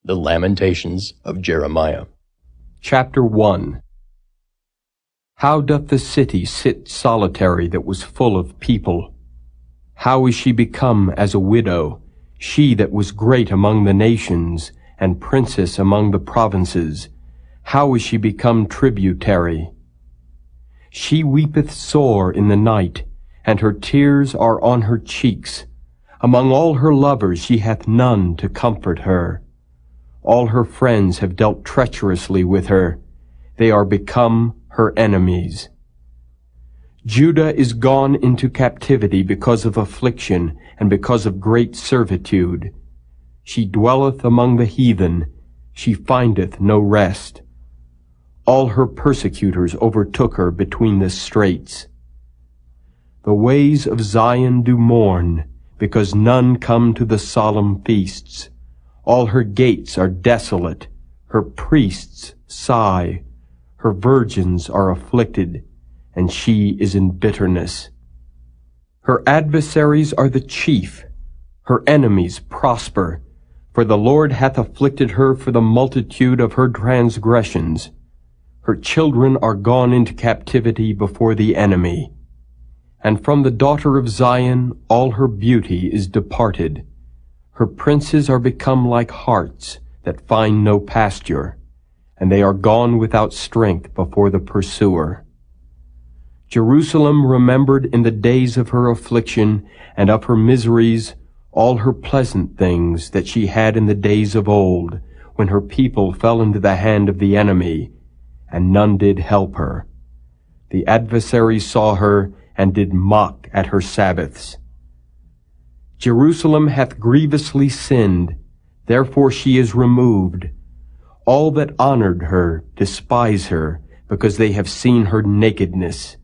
The Lamentations of Jeremiah. Chapter 1. How doth the city sit solitary that was full of people? How is she become as a widow, she that was great among the nations, and princess among the provinces? How is she become tributary? She weepeth sore in the night, and her tears are on her cheeks. Among all her lovers she hath none to comfort her. All her friends have dealt treacherously with her. They are become her enemies. Judah is gone into captivity because of affliction and because of great servitude. She dwelleth among the heathen. She findeth no rest. All her persecutors overtook her between the straits. The ways of Zion do mourn, because none come to the solemn feasts. All her gates are desolate, her priests sigh, her virgins are afflicted, and she is in bitterness. Her adversaries are the chief, her enemies prosper, for the Lord hath afflicted her for the multitude of her transgressions. Her children are gone into captivity before the enemy. And from the daughter of Zion all her beauty is departed. Her princes are become like harts that find no pasture, and they are gone without strength before the pursuer. Jerusalem remembered in the days of her affliction and of her miseries all her pleasant things that she had in the days of old, when her people fell into the hand of the enemy, and none did help her. The adversaries saw her, and did mock at her Sabbaths. Jerusalem hath grievously sinned, therefore she is removed. All that honored her despise her, because they have seen her nakedness.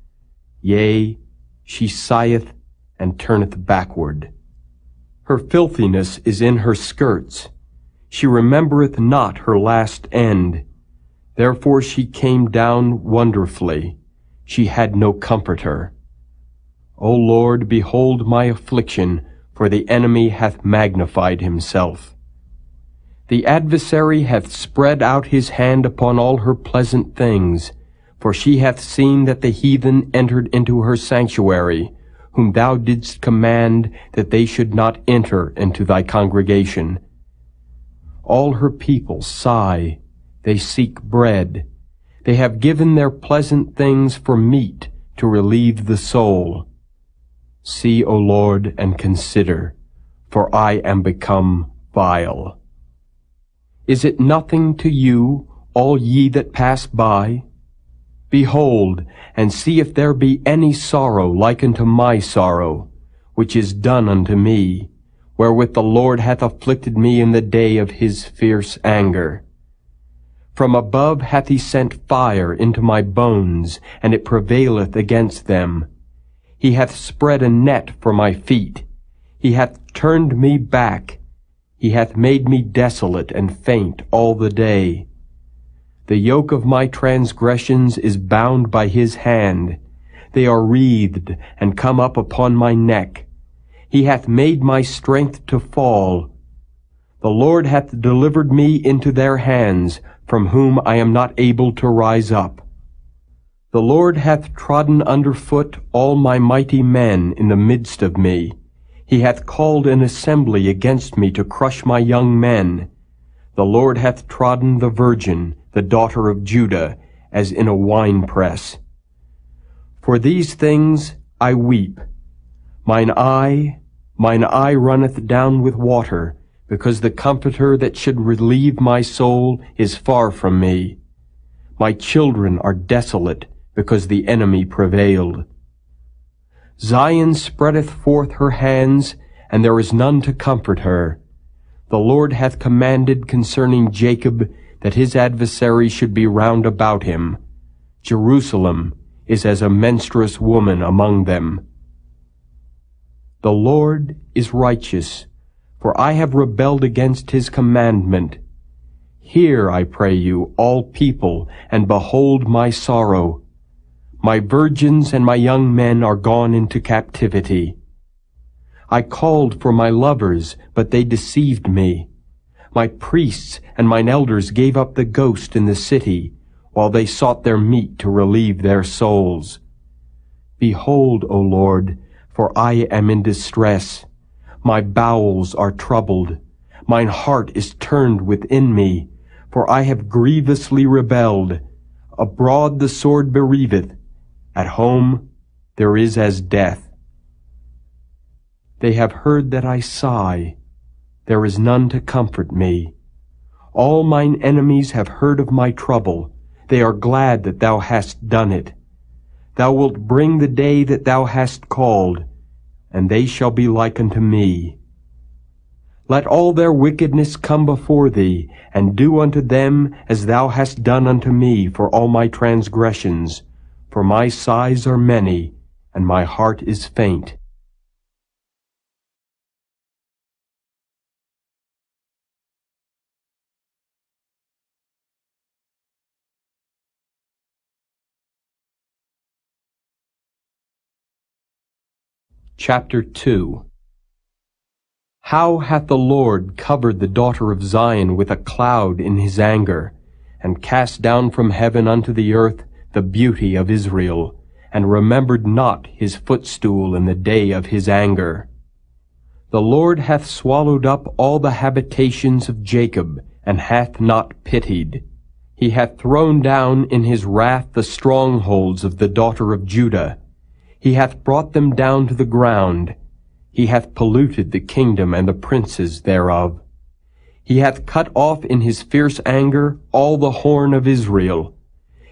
Yea, she sigheth and turneth backward. Her filthiness is in her skirts. She remembereth not her last end. Therefore she came down wonderfully. She had no comforter. O Lord, behold my affliction, for the enemy hath magnified himself. The adversary hath spread out his hand upon all her pleasant things, for she hath seen that the heathen entered into her sanctuary, whom thou didst command that they should not enter into thy congregation. All her people sigh, they seek bread. They have given their pleasant things for meat to relieve the soul. See, O Lord, and consider, for I am become vile. Is it nothing to you, all ye that pass by? Behold, and see if there be any sorrow like unto my sorrow, which is done unto me, wherewith the Lord hath afflicted me in the day of his fierce anger. From above hath he sent fire into my bones, and it prevaileth against them. He hath spread a net for my feet. He hath turned me back. He hath made me desolate and faint all the day. The yoke of my transgressions is bound by his hand. They are wreathed and come up upon my neck. He hath made my strength to fall. The Lord hath delivered me into their hands, from whom I am not able to rise up. The Lord hath trodden under foot all my mighty men in the midst of me. He hath called an assembly against me to crush my young men. The Lord hath trodden the virgin, the daughter of Judah, as in a winepress. For these things I weep. Mine eye runneth down with water, because the Comforter that should relieve my soul is far from me. My children are desolate, because the enemy prevailed. Zion spreadeth forth her hands, and there is none to comfort her. The Lord hath commanded concerning Jacob that his adversary should be round about him. Jerusalem is as a menstruous woman among them. The Lord is righteous, for I have rebelled against his commandment. Hear, I pray you, all people, and behold my sorrow. My virgins and my young men are gone into captivity. I called for my lovers, but they deceived me. My priests and mine elders gave up the ghost in the city, while they sought their meat to relieve their souls. Behold, O Lord, for I am in distress. My bowels are troubled. Mine heart is turned within me, for I have grievously rebelled. Abroad the sword bereaveth. At home there is as death. They have heard that I sigh. There is none to comfort me. All mine enemies have heard of my trouble. They are glad that thou hast done it. Thou wilt bring the day that thou hast called, and they shall be like unto me. Let all their wickedness come before thee, and do unto them as thou hast done unto me for all my transgressions. For my sighs are many, and my heart is faint. Chapter 2. How hath the Lord covered the daughter of Zion with a cloud in his anger, and cast down from heaven unto the earth the beauty of Israel, and remembered not his footstool in the day of his anger. The Lord hath swallowed up all the habitations of Jacob, and hath not pitied. He hath thrown down in his wrath the strongholds of the daughter of Judah. He hath brought them down to the ground. He hath polluted the kingdom and the princes thereof. He hath cut off in his fierce anger all the horn of Israel.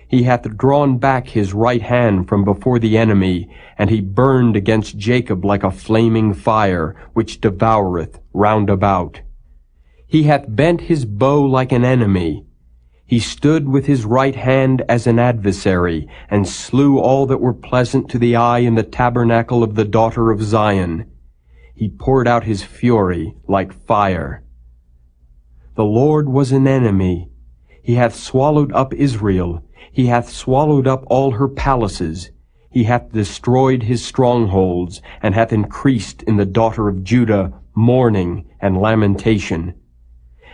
He hath drawn back his right hand from before the enemy, and he burned against Jacob like a flaming fire, which devoureth round about. He hath bent his bow like an enemy. He stood with his right hand as an adversary, and slew all that were pleasant to the eye in the tabernacle of the daughter of Zion. He poured out his fury like fire. The Lord was an enemy. He hath swallowed up Israel. He hath swallowed up all her palaces. He hath destroyed his strongholds, and hath increased in the daughter of Judah mourning and lamentation.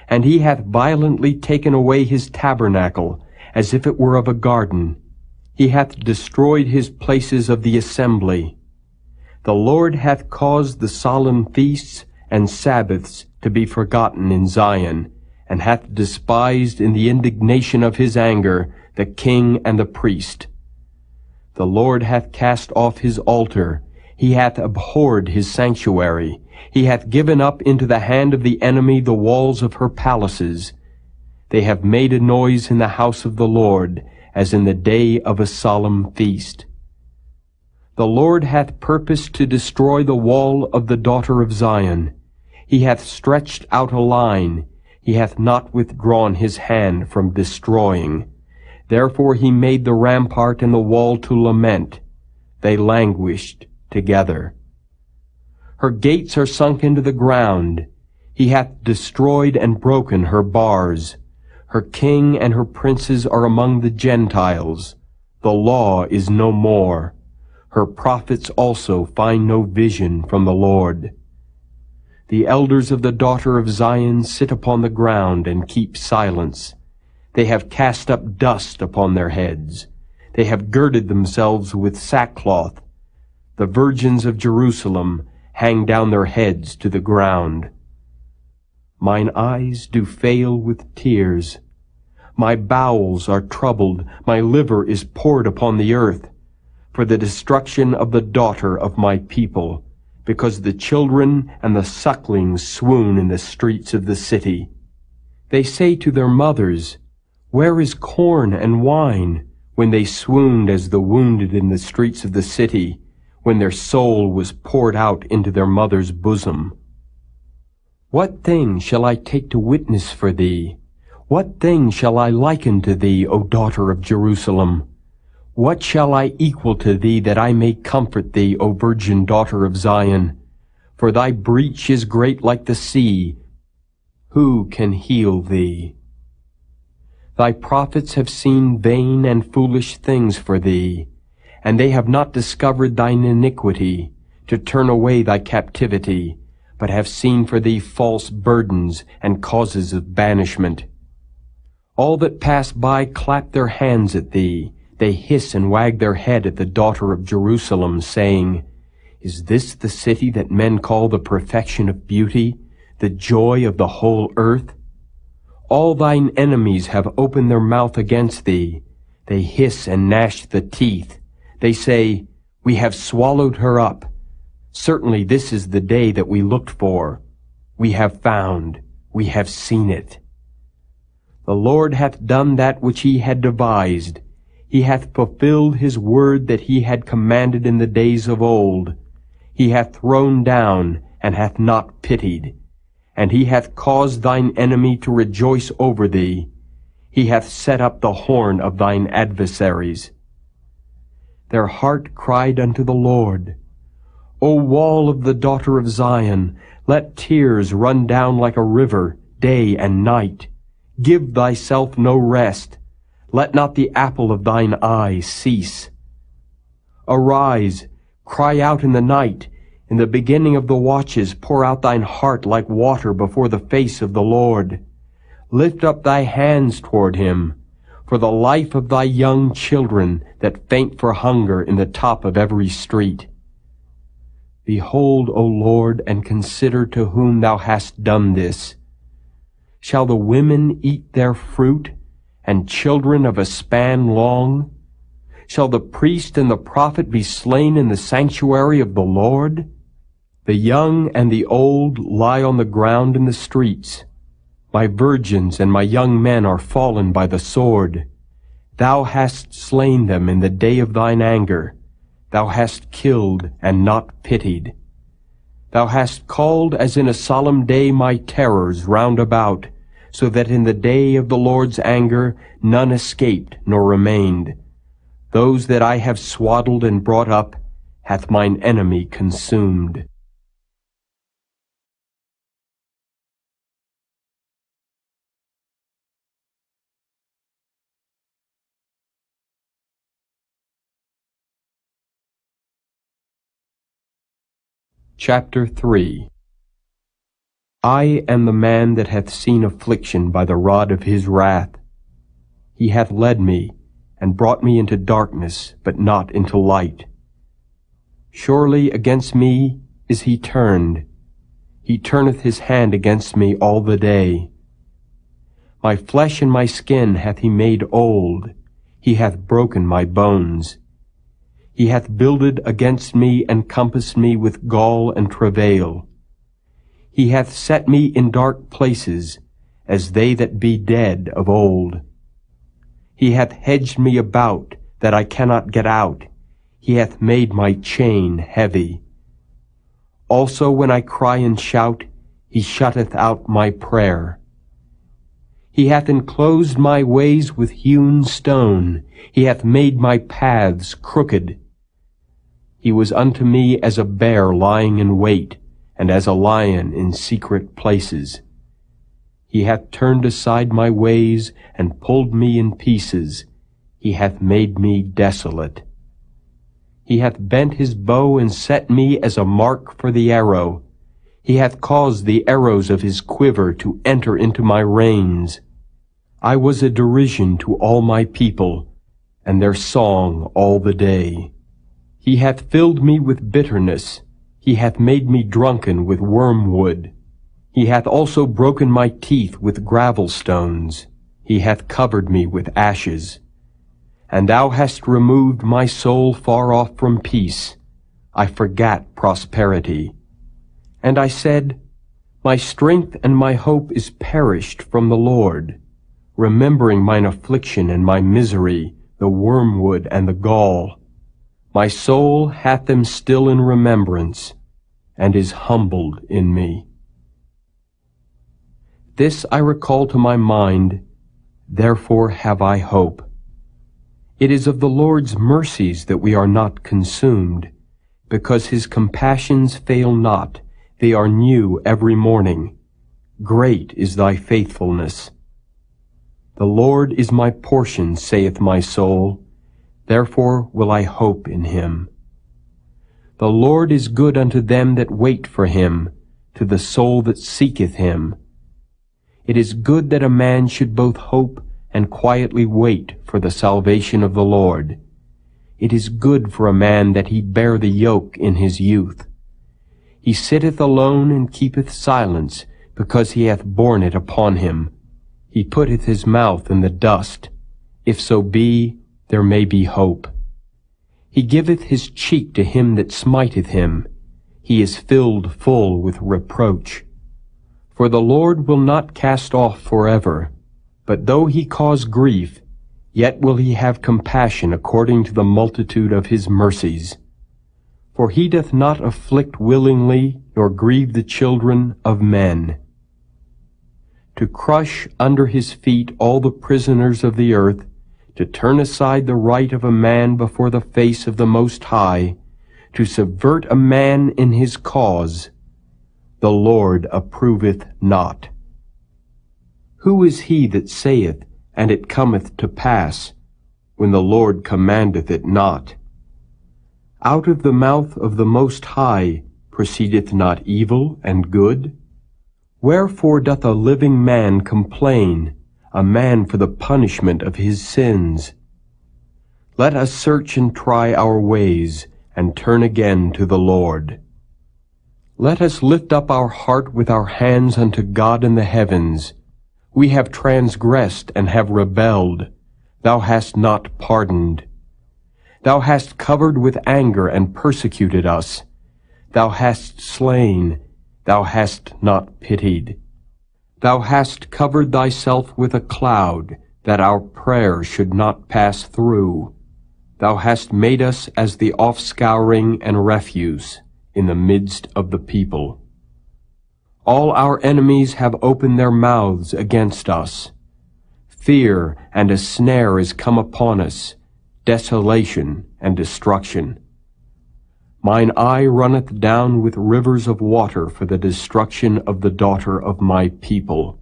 And he hath violently taken away his tabernacle, as if it were of a garden. He hath destroyed his places of the assembly. The Lord hath caused the solemn feasts and Sabbaths to be forgotten in Zion, and hath despised in the indignation of his anger the king and the priest. The Lord hath cast off his altar. He hath abhorred his sanctuary. He hath given up into the hand of the enemy the walls of her palaces. They have made a noise in the house of the Lord, as in the day of a solemn feast. The Lord hath purposed to destroy the wall of the daughter of Zion. He hath stretched out a line. He hath not withdrawn his hand from destroying. Therefore he made the rampart and the wall to lament. They languished together. Her gates are sunk into the ground. He hath destroyed and broken her bars. Her king and her princes are among the Gentiles. The law is no more. Her prophets also find no vision from the Lord. The elders of the daughter of Zion sit upon the ground and keep silence. They have cast up dust upon their heads. They have girded themselves with sackcloth. The virgins of Jerusalem hang down their heads to the ground. Mine eyes do fail with tears. My bowels are troubled. My liver is poured upon the earth, for the destruction of the daughter of my people, because the children and the sucklings swoon in the streets of the city. They say to their mothers, Where is corn and wine? When they swooned as the wounded in the streets of the city, when their soul was poured out into their mother's bosom. What thing shall I take to witness for thee? What thing shall I liken to thee, O daughter of Jerusalem? What shall I equal to thee, that I may comfort thee, O virgin daughter of Zion? For thy breach is great like the sea. Who can heal thee? Thy prophets have seen vain and foolish things for thee, and they have not discovered thine iniquity, to turn away thy captivity, but have seen for thee false burdens and causes of banishment. All that pass by clap their hands at thee. They hiss and wag their head at the daughter of Jerusalem, saying, Is this the city that men call the perfection of beauty, the joy of the whole earth? All thine enemies have opened their mouth against thee. They hiss and gnash the teeth. They say, We have swallowed her up. Certainly this is the day that we looked for. We have found, we have seen it. The Lord hath done that which he had devised. He hath fulfilled his word that he had commanded in the days of old. He hath thrown down, and hath not pitied. And he hath caused thine enemy to rejoice over thee. He hath set up the horn of thine adversaries. Their heart cried unto the Lord, O wall of the daughter of Zion, let tears run down like a river, day and night. Give thyself no rest. Let not the apple of thine eye cease. Arise, cry out in the night. In the beginning of the watches pour out thine heart like water before the face of the Lord. Lift up thy hands toward him, for the life of thy young children that faint for hunger in the top of every street. Behold, O Lord, and consider to whom thou hast done this. Shall the women eat their fruit, and children of a span long? Shall the priest and the prophet be slain in the sanctuary of the Lord? The young and the old lie on the ground in the streets. My virgins and my young men are fallen by the sword. Thou hast slain them in the day of thine anger. Thou hast killed and not pitied. Thou hast called as in a solemn day my terrors round about, so that in the day of the Lord's anger none escaped nor remained. Those that I have swaddled and brought up hath mine enemy consumed. Chapter 3. I am the man that hath seen affliction by the rod of his wrath. He hath led me, and brought me into darkness, but not into light. Surely against me is he turned. He turneth his hand against me all the day. My flesh and my skin hath he made old. He hath broken my bones. He hath builded against me and compassed me with gall and travail. He hath set me in dark places, as they that be dead of old. He hath hedged me about, that I cannot get out. He hath made my chain heavy. Also when I cry and shout, he shutteth out my prayer. He hath enclosed my ways with hewn stone. He hath made my paths crooked. He was unto me as a bear lying in wait, and as a lion in secret places. He hath turned aside my ways, and pulled me in pieces. He hath made me desolate. He hath bent his bow, and set me as a mark for the arrow. He hath caused the arrows of his quiver to enter into my reins. I was a derision to all my people, and their song all the day. He hath filled me with bitterness. He hath made me drunken with wormwood. He hath also broken my teeth with gravel stones. He hath covered me with ashes. And thou hast removed my soul far off from peace. I forgat prosperity. And I said, My strength and my hope is perished from the Lord, remembering mine affliction and my misery, the wormwood and the gall. My soul hath them still in remembrance, and is humbled in me. This I recall to my mind, therefore have I hope. It is of the Lord's mercies that we are not consumed, because his compassions fail not, they are new every morning. Great is thy faithfulness. The Lord is my portion, saith my soul. Therefore will I hope in him. The Lord is good unto them that wait for him, to the soul that seeketh him. It is good that a man should both hope and quietly wait for the salvation of the Lord. It is good for a man that he bear the yoke in his youth. He sitteth alone and keepeth silence, because he hath borne it upon him. He putteth his mouth in the dust. If so be, there may be hope. He giveth his cheek to him that smiteth him. He is filled full with reproach. For the Lord will not cast off forever, but though he cause grief, yet will he have compassion according to the multitude of his mercies. For he doth not afflict willingly, nor grieve the children of men. To crush under his feet all the prisoners of the earth, to turn aside the right of a man before the face of the Most High, to subvert a man in his cause, the Lord approveth not. Who is he that saith, and it cometh to pass, when the Lord commandeth it not? Out of the mouth of the Most High proceedeth not evil and good? Wherefore doth a living man complain, a man for the punishment of his sins? Let us search and try our ways, and turn again to the Lord. Let us lift up our heart with our hands unto God in the heavens. We have transgressed and have rebelled. Thou hast not pardoned. Thou hast covered with anger and persecuted us. Thou hast slain. Thou hast not pitied. Thou hast covered thyself with a cloud, that our prayer should not pass through. Thou hast made us as the offscouring and refuse in the midst of the people. All our enemies have opened their mouths against us. Fear and a snare is come upon us, desolation and destruction. Mine eye runneth down with rivers of water for the destruction of the daughter of my people.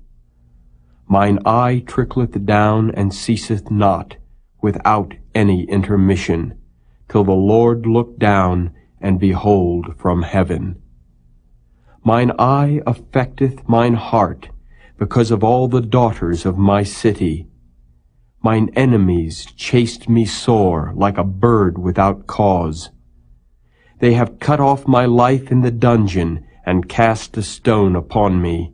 Mine eye trickleth down and ceaseth not, without any intermission, till the Lord look down and behold from heaven. Mine eye affecteth mine heart, because of all the daughters of my city. Mine enemies chased me sore, like a bird without cause. They have cut off my life in the dungeon, and cast a stone upon me.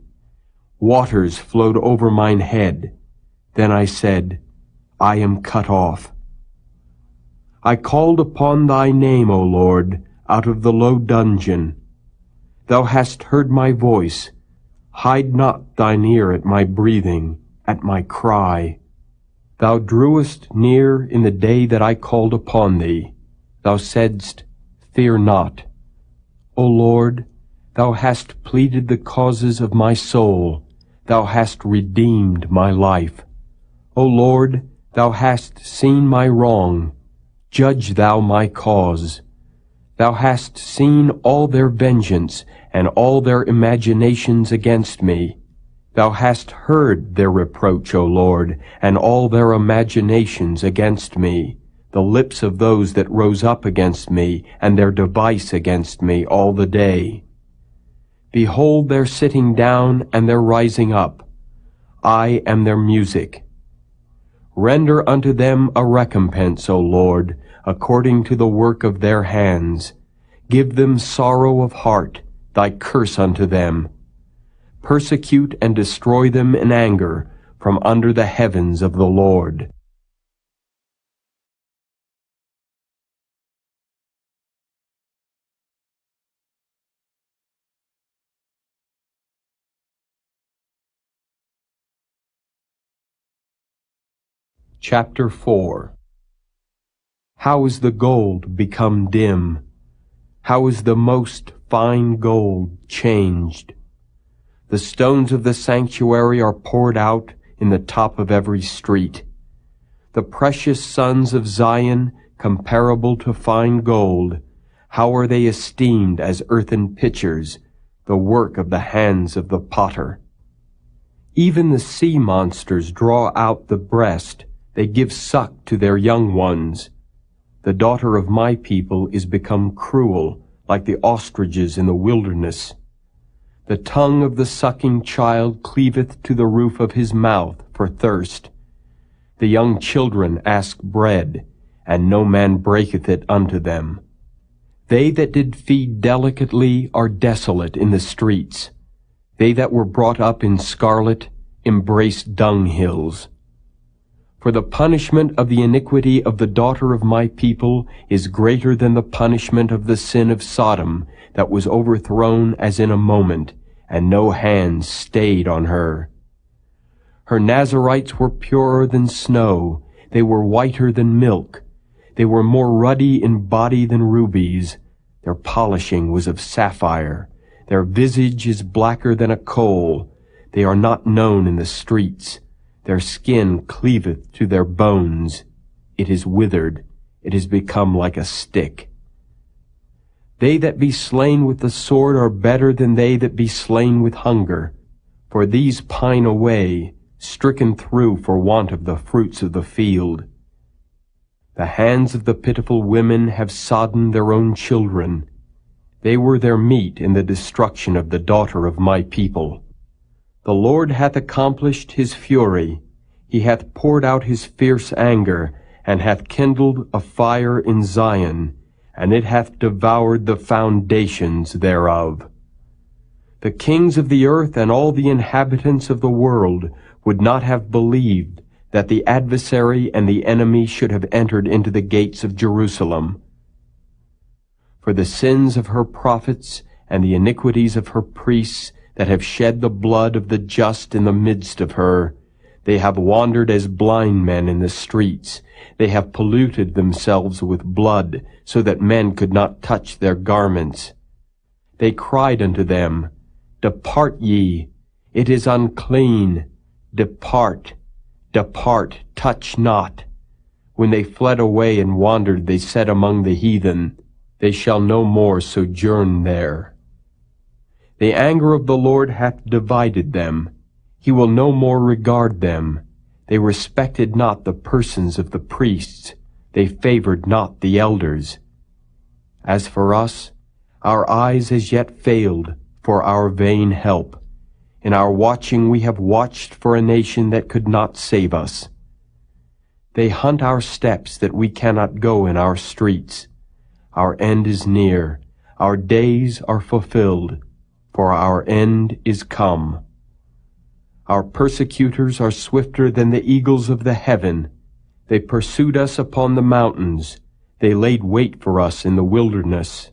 Waters flowed over mine head. Then I said, I am cut off. I called upon thy name, O Lord, out of the low dungeon. Thou hast heard my voice. Hide not thine ear at my breathing, at my cry. Thou drewest near in the day that I called upon thee. Thou saidst, Fear not. O Lord, thou hast pleaded the causes of my soul. Thou hast redeemed my life. O Lord, thou hast seen my wrong. Judge thou my cause. Thou hast seen all their vengeance, and all their imaginations against me. Thou hast heard their reproach, O Lord, and all their imaginations against me, the lips of those that rose up against me, and their device against me all the day. Behold their sitting down and their rising up. I am their music. Render unto them a recompense, O Lord, according to the work of their hands. Give them sorrow of heart, thy curse unto them. Persecute and destroy them in anger from under the heavens of the Lord. Chapter 4. How is the gold become dim? How is the most fine gold changed? The stones of the sanctuary are poured out in the top of every street. The precious sons of Zion, comparable to fine gold, how are they esteemed as earthen pitchers, the work of the hands of the potter. Even the sea monsters draw out the breast, they give suck to their young ones. The daughter of my people is become cruel, like the ostriches in the wilderness. The tongue of the sucking child cleaveth to the roof of his mouth for thirst. The young children ask bread, and no man breaketh it unto them. They that did feed delicately are desolate in the streets. They that were brought up in scarlet embrace dunghills. For the punishment of the iniquity of the daughter of my people is greater than the punishment of the sin of Sodom, that was overthrown as in a moment, and no hand stayed on her. Her Nazarites were purer than snow, they were whiter than milk, they were more ruddy in body than rubies, their polishing was of sapphire, their visage is blacker than a coal, they are not known in the streets, their skin cleaveth to their bones, it is withered, it is become like a stick. They that be slain with the sword are better than they that be slain with hunger, for these pine away, stricken through for want of the fruits of the field. The hands of the pitiful women have sodden their own children. They were their meat in the destruction of the daughter of my people. The Lord hath accomplished his fury. He hath poured out his fierce anger, and hath kindled a fire in Zion, and it hath devoured the foundations thereof. The kings of the earth and all the inhabitants of the world would not have believed that the adversary and the enemy should have entered into the gates of Jerusalem. For the sins of her prophets and the iniquities of her priests that have shed the blood of the just in the midst of her, they have wandered as blind men in the streets. They have polluted themselves with blood, so that men could not touch their garments. They cried unto them, Depart ye, it is unclean. Depart, depart, touch not. When they fled away and wandered, they said among the heathen, They shall no more sojourn there. The anger of the Lord hath divided them. He will no more regard them. They respected not the persons of the priests. They favored not the elders. As for us, our eyes as yet failed for our vain help. In our watching we have watched for a nation that could not save us. They hunt our steps that we cannot go in our streets. Our end is near. Our days are fulfilled, for our end is come. Our persecutors are swifter than the eagles of the heaven. They pursued us upon the mountains. They laid wait for us in the wilderness.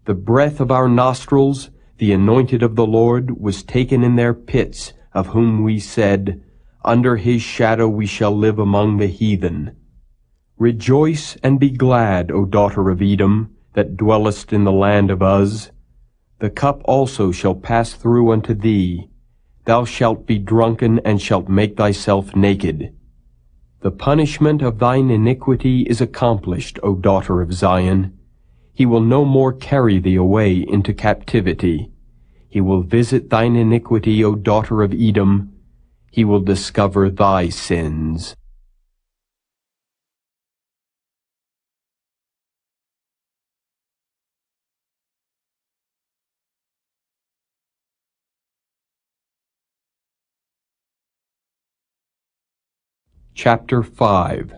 The breath of our nostrils, the anointed of the Lord, was taken in their pits, of whom we said, Under his shadow we shall live among the heathen. Rejoice and be glad, O daughter of Edom, that dwellest in the land of Uz. The cup also shall pass through unto thee. Thou shalt be drunken, and shalt make thyself naked. The punishment of thine iniquity is accomplished, O daughter of Zion. He will no more carry thee away into captivity. He will visit thine iniquity, O daughter of Edom. He will discover thy sins. Chapter 5.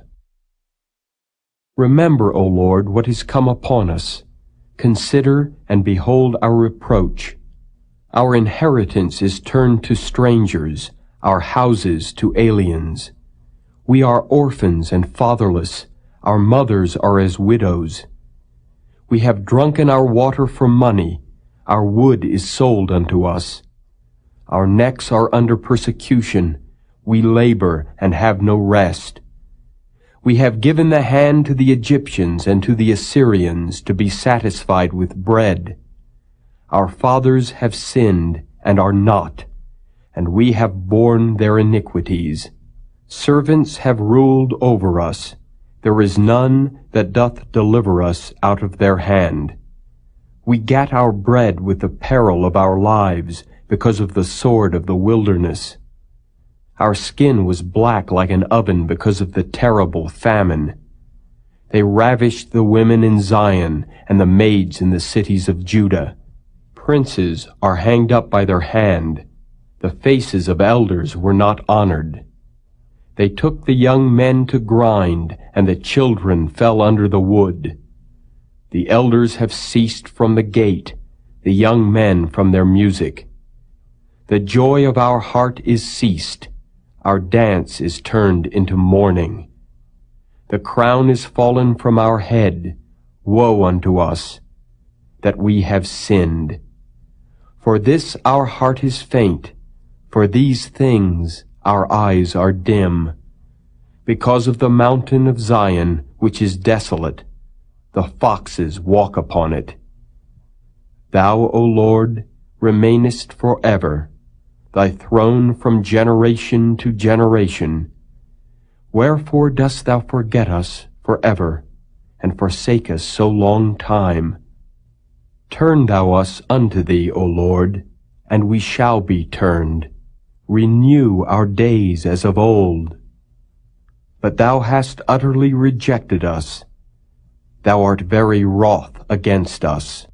Remember, O Lord, what is come upon us. Consider and behold our reproach. Our inheritance is turned to strangers, our houses to aliens. We are orphans and fatherless. Our mothers are as widows. We have drunken our water for money. Our wood is sold unto us. Our necks are under persecution. We labor and have no rest. We have given the hand to the Egyptians and to the Assyrians to be satisfied with bread. Our fathers have sinned and are not, and we have borne their iniquities. Servants have ruled over us. There is none that doth deliver us out of their hand. We gat our bread with the peril of our lives, because of the sword of the wilderness. Our skin was black like an oven because of the terrible famine. They ravished the women in Zion and the maids in the cities of Judah. princes are hanged up by their hand. The faces of elders were not honored. They took the young men to grind, and the children fell under the wood. The elders have ceased from the gate, the young men from their music. The joy of our heart is ceased, our dance is turned into mourning. The crown is fallen from our head. Woe unto us, that we have sinned. For this our heart is faint, for these things our eyes are dim. Because of the mountain of Zion, which is desolate, the foxes walk upon it. Thou, O Lord, remainest forever, thy throne from generation to generation. Wherefore dost thou forget us forever, and forsake us so long time? Turn thou us unto thee, O Lord, and we shall be turned. Renew our days as of old. But thou hast utterly rejected us. Thou art very wroth against us.